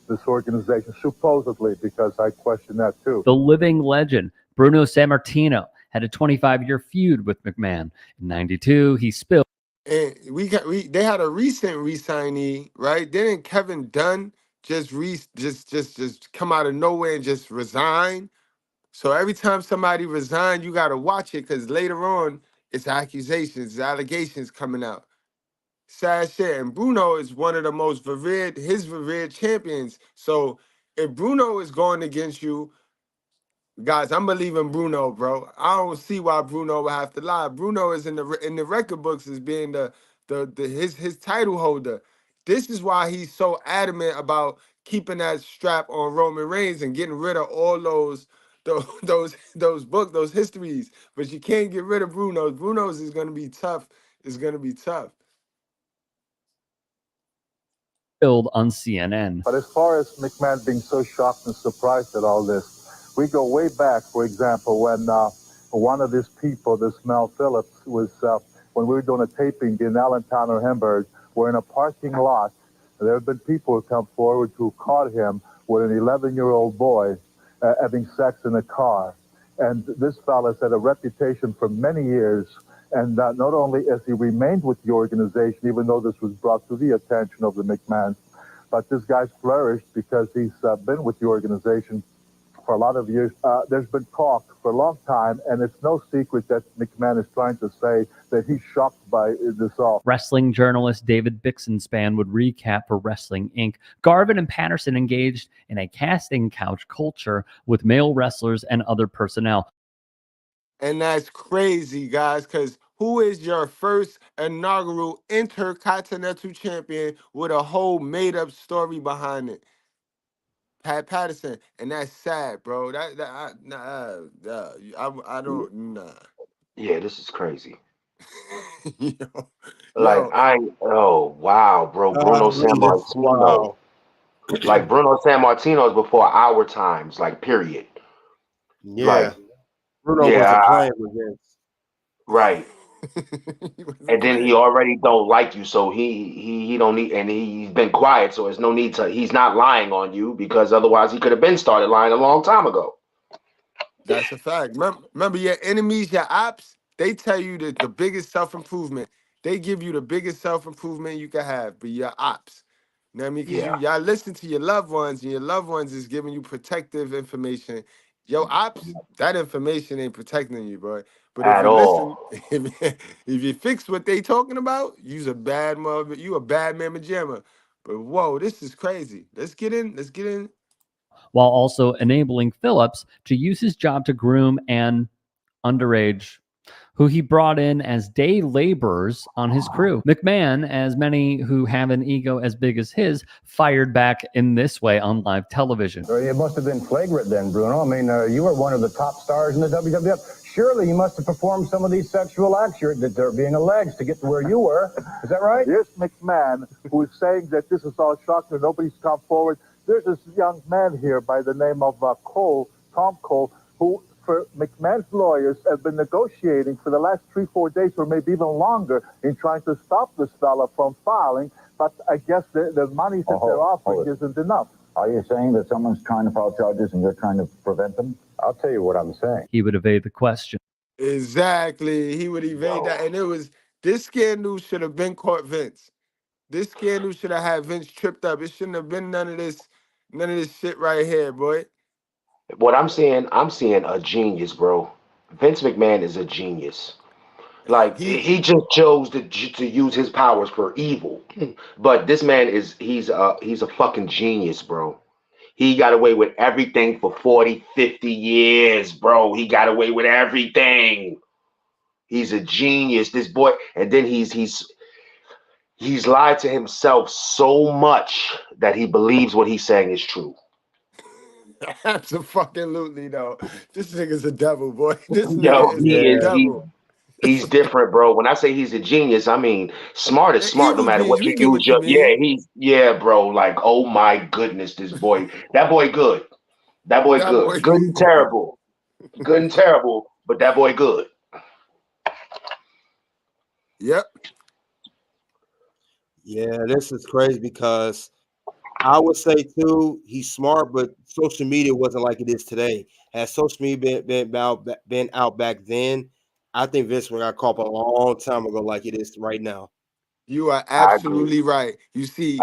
Speaker 23: this organization, supposedly, because I question that too.
Speaker 22: The living legend, Bruno Sammartino, had a 25-year feud with McMahon. In 92, he spilled.
Speaker 3: And they had a recent re-signee, right? Didn't Kevin Dunn just come out of nowhere and just resign? So every time somebody resigns, you gotta watch it, because later on it's accusations, it's allegations coming out. Sad shit. And Bruno is one of the most revered champions. So if Bruno is going against you, guys, I'm believing Bruno, bro. I don't see why Bruno would have to lie. Bruno is in the record books as being his title holder. This is why he's so adamant about keeping that strap on Roman Reigns and getting rid of all those books, those histories. But you can't get rid of Bruno's. Bruno's is gonna be tough. It's gonna be tough.
Speaker 22: On CNN.
Speaker 23: But as far as McMahon being so shocked and surprised at all this, we go way back, for example, when one of these people, this Mel Phillips, was when we were doing a taping in Allentown or Hamburg, we're in a parking lot. And there have been people who come forward who caught him with an 11-year-old boy having sex in a car. And this fella's had a reputation for many years. And not only has he remained with the organization, even though this was brought to the attention of the McMahons, but this guy's flourished because he's been with the organization for a lot of years. There's been talk for a long time, and it's no secret that McMahon is trying to say that he's shocked by this all.
Speaker 22: Wrestling journalist David Bixenspan would recap for Wrestling Inc. Garvin and Patterson engaged in a casting couch culture with male wrestlers and other personnel.
Speaker 3: And that's crazy, guys, because who is your first inaugural intercontinental champion with a whole made-up story behind it? Pat Patterson, and that's sad, bro. I don't nah.
Speaker 5: Yeah, this is crazy.
Speaker 3: Oh
Speaker 5: wow, bro. Bruno Sammartino.
Speaker 4: Wow.
Speaker 5: Like Bruno Sammartino is before our times, like period.
Speaker 4: Yeah.
Speaker 5: Like,
Speaker 4: Bruno wasn't playing with Vince.
Speaker 5: Right. And then he already don't like you, so he don't need, and he's been quiet, so there's no need to. He's not lying on you, because otherwise he could have been started lying a long time ago.
Speaker 3: That's a fact. Remember your enemies, your ops, they tell you that the biggest self-improvement. They give you the biggest self-improvement you can have, but your ops. You know what I mean? Because y'all listen to your loved ones, and your loved ones is giving you protective information. Your ops, that information ain't protecting you, bro. But if you listen, if you fix what they talking about, you's a bad mother. You a bad mamma jamma. But whoa, this is crazy. Let's get in.
Speaker 22: While also enabling Phillips to use his job to groom an underage who he brought in as day laborers on his crew. McMahon, as many who have an ego as big as his, fired back in this way on live television.
Speaker 21: It must have been flagrant then, Bruno. I mean, you were one of the top stars in the WWF. Surely you must have performed some of these sexual acts that are being alleged to get to where you were. Is that right?
Speaker 23: Here's McMahon, who is saying that this is all shocking. Nobody's come forward. There's this young man here by the name of Tom Cole, who, for McMahon's lawyers, have been negotiating for the last 3-4 days, or maybe even longer, in trying to stop this fella from filing. But I guess the money that they're offering isn't enough.
Speaker 21: Are you saying that someone's trying to file charges and you're trying to prevent them? I'll tell you what I'm saying.
Speaker 22: He would evade the question.
Speaker 3: Exactly. He would evade that. And this scandal should have been caught Vince. This scandal should have had Vince tripped up. It shouldn't have been none of this shit right here, boy.
Speaker 5: What I'm seeing a genius, bro. Vince McMahon is a genius. Like he just chose to use his powers for evil. But this man he's a fucking genius, bro. He got away with everything for 40, 50 years, bro. He got away with everything. He's a genius, this boy. And then he's lied to himself so much that he believes what he's saying is true.
Speaker 3: Absolutely, though. This nigga's a devil, boy. This
Speaker 5: Yo,
Speaker 3: nigga is a devil.
Speaker 5: He's different, bro. When I say he's a genius, I mean smart is smart no matter what you use. Yeah, bro. Like, oh my goodness, this boy. That boy good. That boy good. Good and terrible. Good and terrible, but that boy good.
Speaker 3: Yep.
Speaker 4: Yeah, this is crazy because I would say too, he's smart, but social media wasn't like it is today. Had social media been out back then, I think Vince would got caught a long time ago like it is right now.
Speaker 3: You are absolutely right. You see,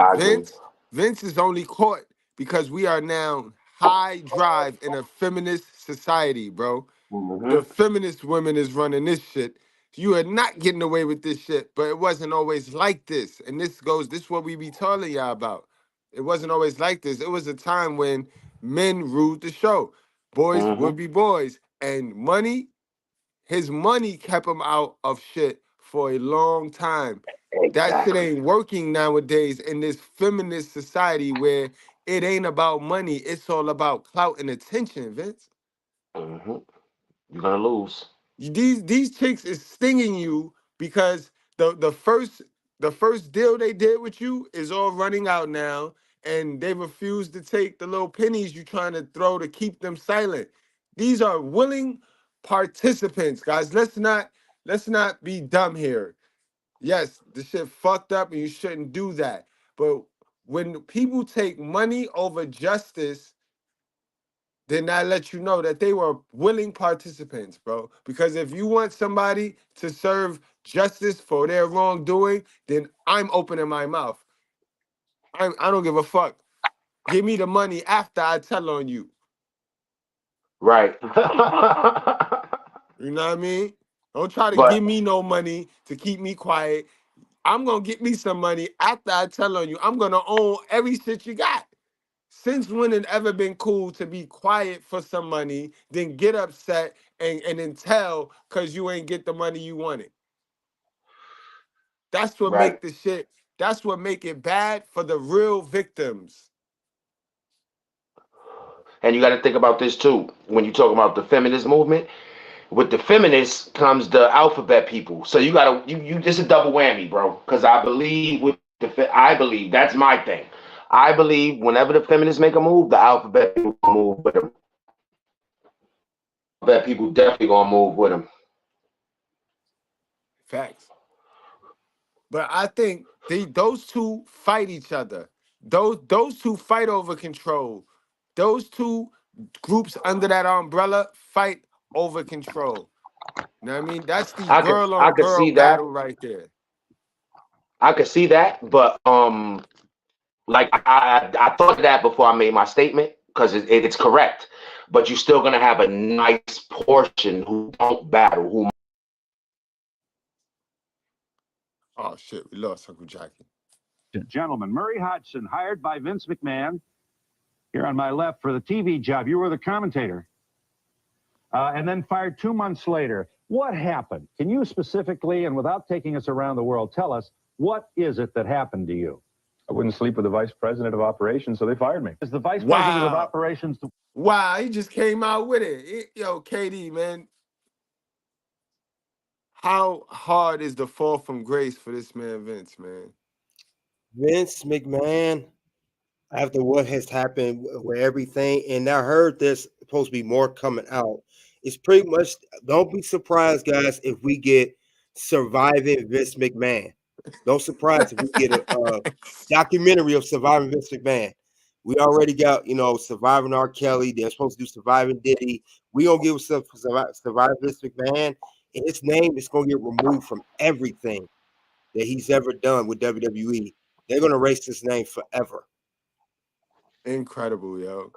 Speaker 3: Vince is only caught because we are now high drive in a feminist society, bro. The feminist women is running this shit. You are not getting away with this shit, but it wasn't always like this. And this is what we be telling y'all about. It wasn't always like this. It was a time when men ruled the show. Boys would be boys. And his money kept him out of shit for a long time. That shit ain't working nowadays in this feminist society where it ain't about money. It's all about clout and attention, Vince.
Speaker 5: You're gonna lose.
Speaker 3: These chicks is stinging you because the first deal they did with you is all running out now, and they refuse to take the little pennies you trying to throw to keep them silent. These are willing participants, guys. Let's not be dumb here. Yes, the shit fucked up and you shouldn't do that. But when people take money over justice, then that lets you know that they were willing participants, bro. Because if you want somebody to serve justice for their wrongdoing, then I'm opening my mouth. I don't give a fuck. Give me the money after I tell on you.
Speaker 5: Right.
Speaker 3: You know what I mean? Don't try to give me no money to keep me quiet. I'm going to get me some money after I tell on you. I'm going to own every shit you got. Since when it ever been cool to be quiet for some money, then get upset and then tell because you ain't get the money you wanted? That's what make the shit, that's what make it bad for the real victims.
Speaker 5: And you got to think about this too. When you talk about the feminist movement, with the feminists comes the alphabet people. So you got to, it's a double whammy, bro. Because I believe that's my thing. I believe whenever the feminists make a move, the alphabet people move with them. Alphabet people definitely gonna move with them.
Speaker 3: Facts. But I think those two fight each other. Those two fight over control. Those two groups under that umbrella fight over control. You know what I mean? That's the girl on girl battle right there.
Speaker 5: I could see that, but like I thought of that before I made my statement because it's correct. But you're still gonna have a nice portion who don't battle.
Speaker 3: Oh shit, we lost Uncle Jackie.
Speaker 1: Gentlemen, Murray Hodgson, hired by Vince McMahon. Here on my left for the TV job. You were the commentator. And then fired 2 months later. What happened? Can you specifically, and without taking us around the world, tell us what is it that happened to you?
Speaker 13: I wouldn't sleep with the vice president of operations, so they fired me.
Speaker 1: Is the vice president of operations?
Speaker 3: Wow, he just came out with it. Yo, KD, man. How hard is the fall from grace for this man, Vince, man?
Speaker 4: Vince McMahon, after what has happened with everything, and I heard there's supposed to be more coming out. It's pretty much, don't be surprised, guys, if we get Surviving Vince McMahon. Don't surprise if we get a documentary of Surviving Vince McMahon. We already got, Surviving R. Kelly. They're supposed to do Surviving Diddy. We gonna give some Surviving Vince McMahon, and his name is gonna get removed from everything that he's ever done with WWE. They're gonna erase his name forever.
Speaker 3: Incredible, yo.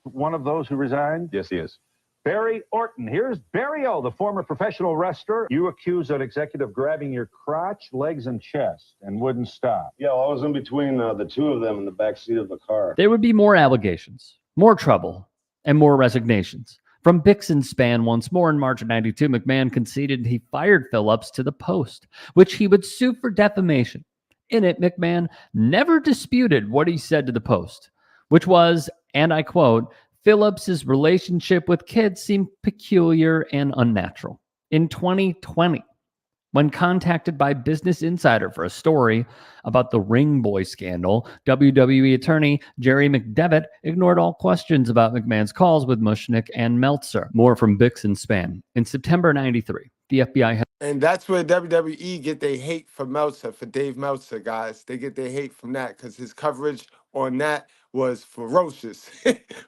Speaker 1: One of those who resigned?
Speaker 13: Yes, he is.
Speaker 1: Barry Orton. Here's Barry O, the former professional wrestler. You accused an executive grabbing your crotch, legs, and chest and wouldn't stop.
Speaker 2: Yeah, well, I was in between the two of them in the back seat of the car.
Speaker 22: There would be more allegations, more trouble, and more resignations. From Bixen's span once more in March of '92, McMahon conceded he fired Phillips to the Post, which he would sue for defamation. In it, McMahon never disputed what he said to the Post, which was, and I quote, Phillips's relationship with kids seemed peculiar and unnatural. In 2020, when contacted by Business Insider for a story about the Ring Boy scandal, WWE attorney Jerry McDevitt ignored all questions about McMahon's calls with Mushnick and Meltzer. More from Bixen's span. In September '93, the FBI had...
Speaker 3: And that's where WWE get their hate for Meltzer, for Dave Meltzer, guys. They get their hate from that because his coverage on that was ferocious.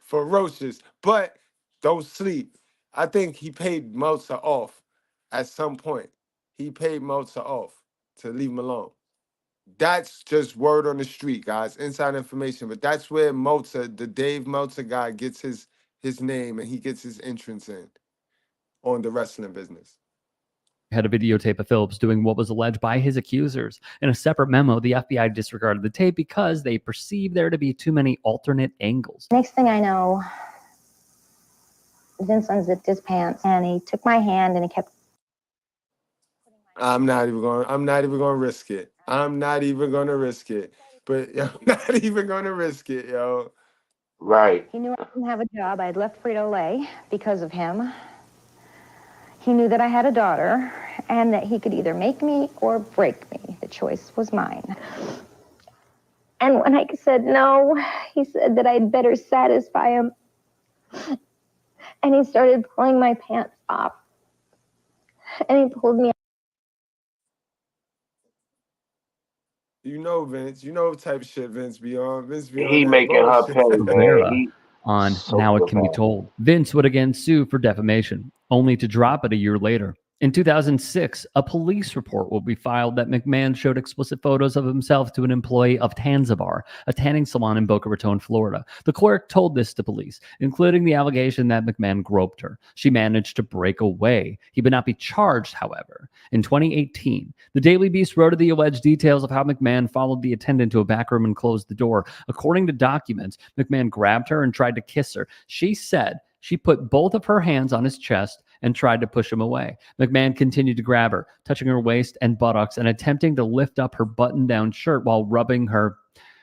Speaker 3: Ferocious. But don't sleep. I think he paid Meltzer off at some point. He paid Meltzer off to leave him alone. That's just word on the street, guys. Inside information. But that's where Meltzer, the Dave Meltzer guy, gets his name and he gets his entrance in on the wrestling business.
Speaker 22: Had a videotape of Phillips doing what was alleged by his accusers. In a separate memo, the FBI disregarded the tape because they perceived there to be too many alternate angles.
Speaker 9: Next thing I know, Vince unzipped his pants and he took my hand and he kept...
Speaker 3: I'm not even going to risk it. I'm not even going to risk it. But I'm not even going to risk it, yo.
Speaker 5: Right.
Speaker 9: He knew I didn't have a job. I had left Frito-Lay because of him. He knew that I had a daughter and that he could either make me or break me. The choice was mine. And when I said no, he said that I'd better satisfy him. And he started pulling my pants off. And he pulled me.
Speaker 3: You know, Vince. You know what type of shit Vince be on. Vince be on
Speaker 5: He
Speaker 3: that
Speaker 5: making her
Speaker 3: bullshit.
Speaker 5: pay, man. He,
Speaker 22: On
Speaker 5: so
Speaker 22: Now It Can Be
Speaker 5: bad.
Speaker 22: Told. Vince would again sue for defamation, only to drop it a year later. In 2006, a police report will be filed that McMahon showed explicit photos of himself to an employee of Tanzabar, a tanning salon in Boca Raton, Florida. The clerk told this to police, including the allegation that McMahon groped her. She managed to break away. He would not be charged, however. In 2018, the Daily Beast wrote of the alleged details of how McMahon followed the attendant to a back room and closed the door. According to documents, McMahon grabbed her and tried to kiss her. She said she put both of her hands on his chest and tried to push him away. McMahon continued to grab her, touching her waist and buttocks and attempting to lift up her button-down shirt while rubbing her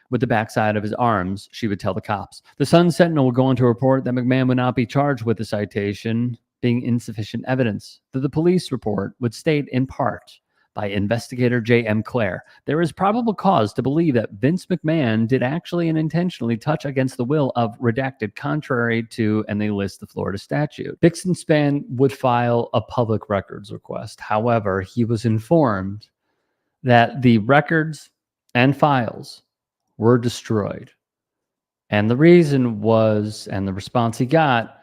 Speaker 22: with the backside of his arms, she would tell the cops. The Sun Sentinel would go on to report that McMahon would not be charged with the citation, being insufficient evidence. The police report would state in part by investigator J.M. Clare, there is probable cause to believe that Vince McMahon did actually and intentionally touch against the will of redacted contrary to, and they list the Florida statute. Bixen's span would file a public records request. However, he was informed that the records and files were destroyed. And the reason was, and the response he got,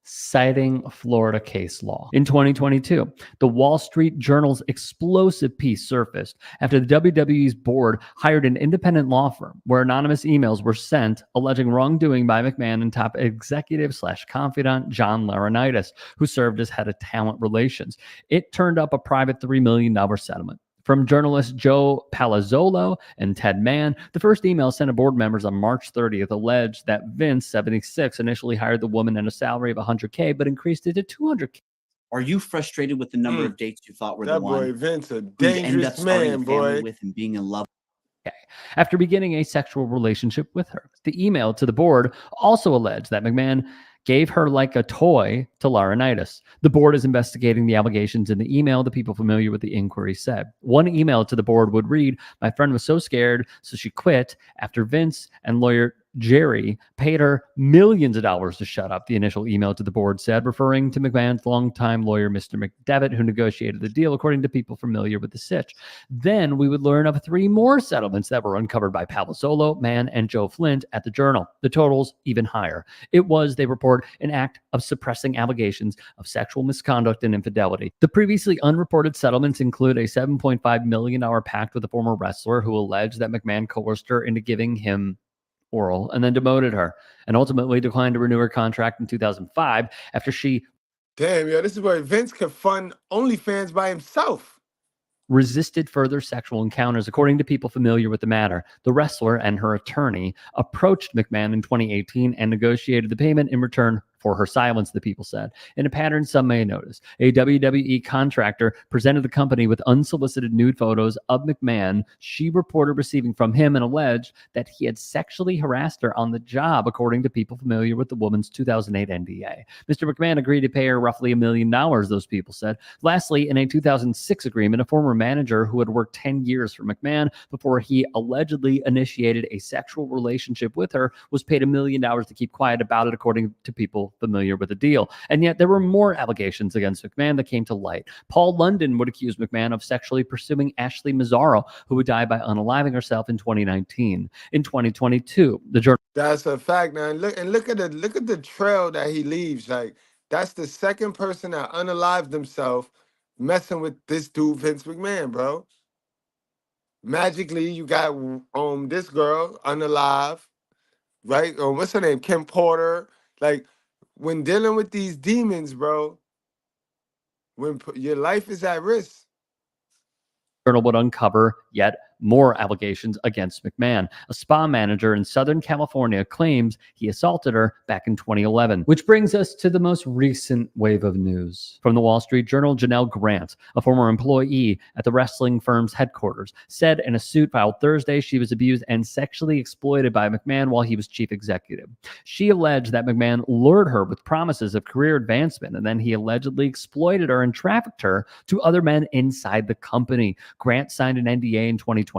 Speaker 22: citing Florida case law. In 2022, the Wall Street Journal's explosive piece surfaced after the WWE's board hired an independent law firm where anonymous emails were sent alleging wrongdoing by McMahon and top executive/confidant John Laurinaitis, who served as head of talent relations. It turned up a private $3 million settlement. From journalists Joe Palazzolo and Ted Mann, the first email sent to board members on March 30th alleged that Vince, 76, initially hired the woman at a salary of $100K, but increased it to $200K.
Speaker 7: Are you frustrated with the number of dates you thought were the
Speaker 3: That
Speaker 7: one?
Speaker 3: boy Vince a
Speaker 7: who you end
Speaker 3: dangerous
Speaker 7: up starting
Speaker 3: man,
Speaker 7: a family
Speaker 3: boy.
Speaker 7: with and being in love.
Speaker 22: After beginning a sexual relationship with her. The email to the board also alleged that McMahon gave her like a toy to Laurinaitis. The board is investigating the allegations in the email. The people familiar with the inquiry said. One email to the board would read, "My friend was so scared, so she quit after Vince and lawyer Jerry paid her millions of dollars to shut up," the initial email to the board said, referring to McMahon's longtime lawyer, Mr. McDevitt, who negotiated the deal, according to people familiar with the sitch. Then we would learn of 3 more settlements that were uncovered by Pavasolo, Mann, and Joe Flint at the Journal. The totals even higher. It was, they report, an act of suppressing allegations of sexual misconduct and infidelity. The previously unreported settlements include a $7.5 million pact with a former wrestler who alleged that McMahon coerced her into giving him oral and then demoted her, and ultimately declined to renew her contract in 2005 after she
Speaker 3: Damn, yo, this is where Vince could fund OnlyFans by himself.
Speaker 22: resisted further sexual encounters. According to people familiar with the matter, the wrestler and her attorney approached McMahon in 2018 and negotiated the payment in return for her silence, the people said. In a pattern some may notice, a WWE contractor presented the company with unsolicited nude photos of McMahon she reported receiving from him and alleged that he had sexually harassed her on the job, according to people familiar with the woman's 2008 NDA. Mr. McMahon agreed to pay her roughly $1 million, those people said. Lastly, in a 2006 agreement, a former manager who had worked 10 years for McMahon before he allegedly initiated a sexual relationship with her was paid $1 million to keep quiet about it, according to people familiar with the deal. And yet there were more allegations against McMahon that came to light. Paul London would accuse McMahon of sexually pursuing Ashley Mazzaro, who would die by unaliving herself in 2019. In 2022, the journal.
Speaker 3: That's a fact, man. Look at the trail that he leaves. Like, that's the second person that unalived themselves messing with this dude, Vince McMahon, bro. Magically, you got this girl unalive, right? What's her name? Kim Porter. Like, when dealing with these demons, bro, when your life is at risk.
Speaker 22: Journal would uncover yet more allegations against McMahon. A spa manager in Southern California claims he assaulted her back in 2011. Which brings us to the most recent wave of news. From the Wall Street Journal, Janelle Grant, a former employee at the wrestling firm's headquarters, said in a suit filed Thursday she was abused and sexually exploited by McMahon while he was chief executive. She alleged that McMahon lured her with promises of career advancement, and then he allegedly exploited her and trafficked her to other men inside the company. Grant signed an NDA in 2022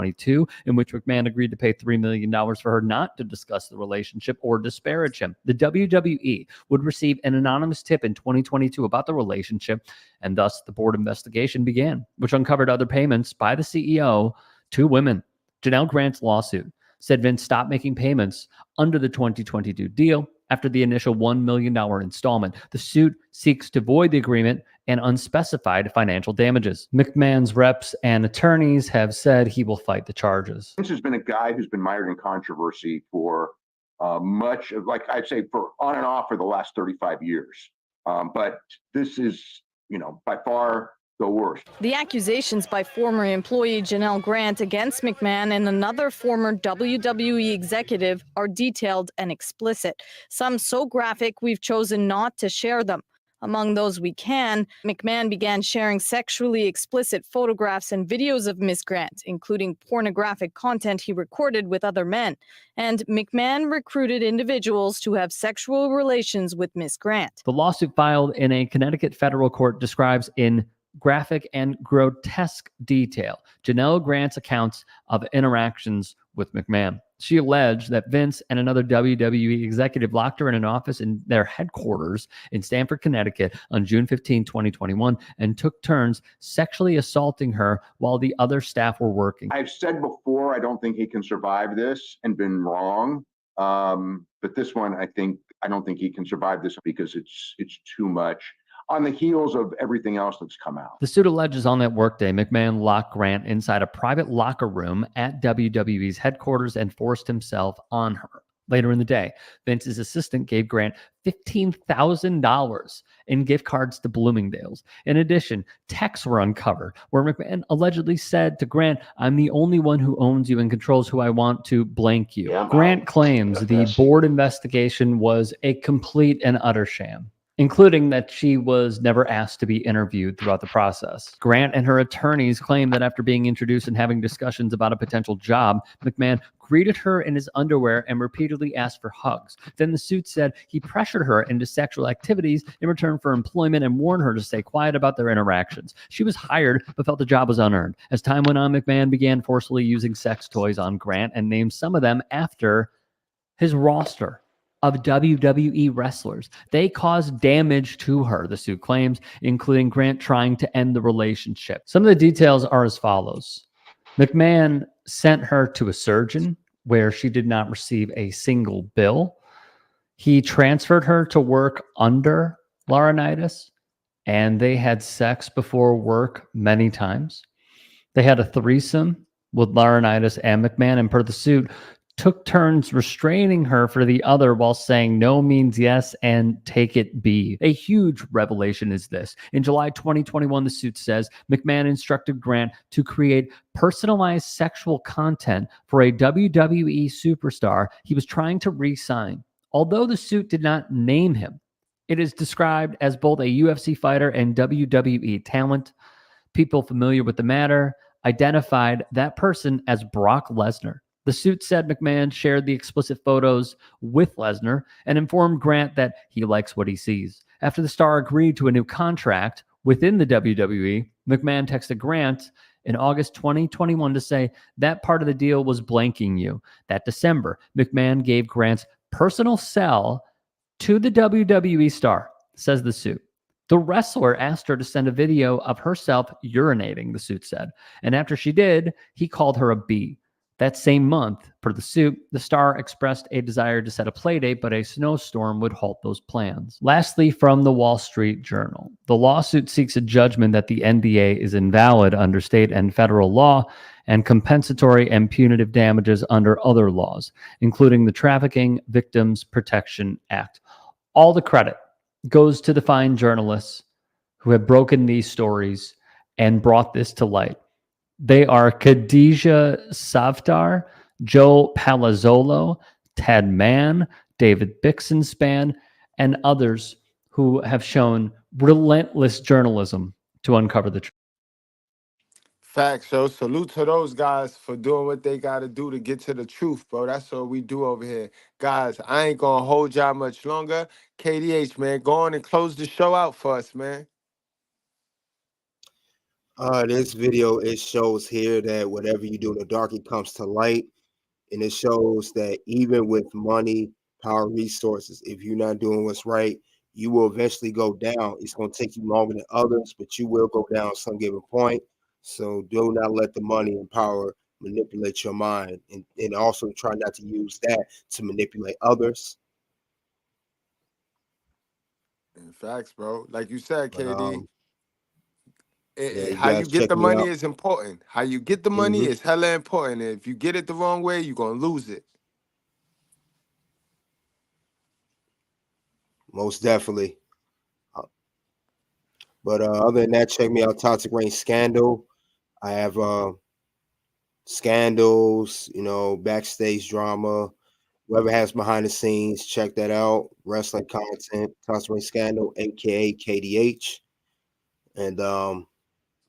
Speaker 22: in which McMahon agreed to pay $3 million for her not to discuss the relationship or disparage him. The WWE would receive an anonymous tip in 2022 about the relationship, and thus the board investigation began, which uncovered other payments by the CEO to women. Janelle Grant's lawsuit said Vince stopped making payments under the 2022 deal after the initial $1 million installment. The suit seeks to void the agreement and unspecified financial damages. McMahon's reps and attorneys have said he will fight the charges.
Speaker 11: Vince has been a guy who's been mired in controversy for much of, like I'd say, for on and off for the last 35 years. But this is, by far the worst.
Speaker 15: The accusations by former employee Janelle Grant against McMahon and another former WWE executive are detailed and explicit. Some so graphic we've chosen not to share them. Among those we can, McMahon began sharing sexually explicit photographs and videos of Ms. Grant, including pornographic content he recorded with other men. And McMahon recruited individuals to have sexual relations with Ms. Grant.
Speaker 22: The lawsuit filed in a Connecticut federal court describes in graphic and grotesque detail Janelle Grant's accounts of interactions with McMahon. She alleged that Vince and another WWE executive locked her in an office in their headquarters in Stamford, Connecticut on June 15, 2021, and took turns sexually assaulting her while the other staff were working.
Speaker 11: I've said before, I don't think he can survive this, and been wrong. But this one, I don't think he can survive this because it's too much on the heels of everything else that's come out.
Speaker 22: The suit alleges on that workday, McMahon locked Grant inside a private locker room at WWE's headquarters and forced himself on her. Later in the day, Vince's assistant gave Grant $15,000 in gift cards to Bloomingdale's. In addition, texts were uncovered where McMahon allegedly said to Grant, "I'm the only one who owns you and controls who I want to blank you." Grant claims the board investigation was a complete and utter sham. including that she was never asked to be interviewed throughout the process. Grant and her attorneys claim that after being introduced and having discussions about a potential job, McMahon greeted her in his underwear and repeatedly asked for hugs. Then the suit said he pressured her into sexual activities in return for employment and warned her to stay quiet about their interactions. She was hired but felt the job was unearned. As time went on, McMahon began forcefully using sex toys on Grant and named some of them after his roster of WWE wrestlers. They caused damage to her, the suit claims, including Grant trying to end the relationship. Some of the details are as follows. McMahon sent her to a surgeon where she did not receive a single bill. He transferred her to work under Laurinaitis, and they had sex before work many times. They had a threesome with Laurinaitis and McMahon, and per the suit, took turns restraining her for the other while saying no means yes and take it be. A huge revelation is this. In July 2021, the suit says McMahon instructed Grant to create personalized sexual content for a WWE superstar he was trying to re-sign. Although the suit did not name him, it is described as both a UFC fighter and WWE talent. People familiar with the matter identified that person as Brock Lesnar. The suit said McMahon shared the explicit photos with Lesnar and informed Grant that he likes what he sees. After the star agreed to a new contract within the WWE, McMahon texted Grant in August 2021 to say that part of the deal was blanking you. That December, McMahon gave Grant's personal cell to the WWE star, says the suit. The wrestler asked her to send a video of herself urinating, the suit said. And after she did, he called her a B. That same month, per the suit, the star expressed a desire to set a playdate, but a snowstorm would halt those plans. Lastly, from the Wall Street Journal, the lawsuit seeks a judgment that the NDA is invalid under state and federal law and compensatory and punitive damages under other laws, including the Trafficking Victims Protection Act. All the credit goes to the fine journalists who have broken these stories and brought this to light. They are Khadijah Savtar, Joe Palazzolo, Ted Mann, David Bixenspan, and others who have shown relentless journalism to uncover the truth.
Speaker 3: Facts, yo. Salute to those guys for doing what they got to do to get to the truth, bro. That's what we do over here. Guys, I ain't going to hold y'all much longer. KDH, man, go on and close the show out for us, man.
Speaker 4: This video, it shows here that whatever you do in the dark, it comes to light. And it shows that even with money, power, resources, if you're not doing what's right, you will eventually go down. It's going to take you longer than others, but you will go down at some given point. So do not let the money and power manipulate your mind. And also try not to use that to manipulate others.
Speaker 3: Facts, bro. Like you said, KD.
Speaker 4: Yeah,
Speaker 3: how you get the money
Speaker 4: out.
Speaker 3: is important. How you get the money is hella important. And if you get it the wrong way, you're going to lose it.
Speaker 4: Most definitely. But other than that, check me out, Toxic Reign Scandal. I have scandals, you know, backstage drama. Whoever has behind the scenes, check that out. Wrestling content, Toxic Reign Scandal, aka KDH. And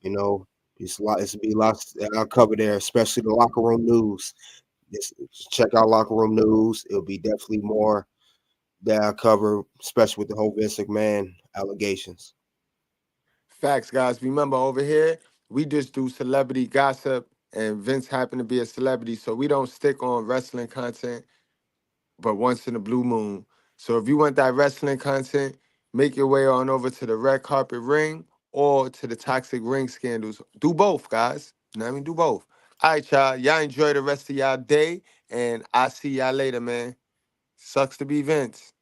Speaker 4: you know, it's to be lots that I'll cover there, especially the locker room news. Just check out locker room news. It'll be definitely more that I'll cover, especially with the whole Vince McMahon allegations.
Speaker 3: Facts, guys. Remember, over here, we just do celebrity gossip, and Vince happened to be a celebrity, so we don't stick on wrestling content, but once in a blue moon. So if you want that wrestling content, make your way on over to the Red Carpet Ring or to the Toxic Ring Scandals. Do both, guys. You know what I mean? Do both. All right, y'all. Y'all enjoy the rest of y'all day, and I'll see y'all later, man. Sucks to be Vince.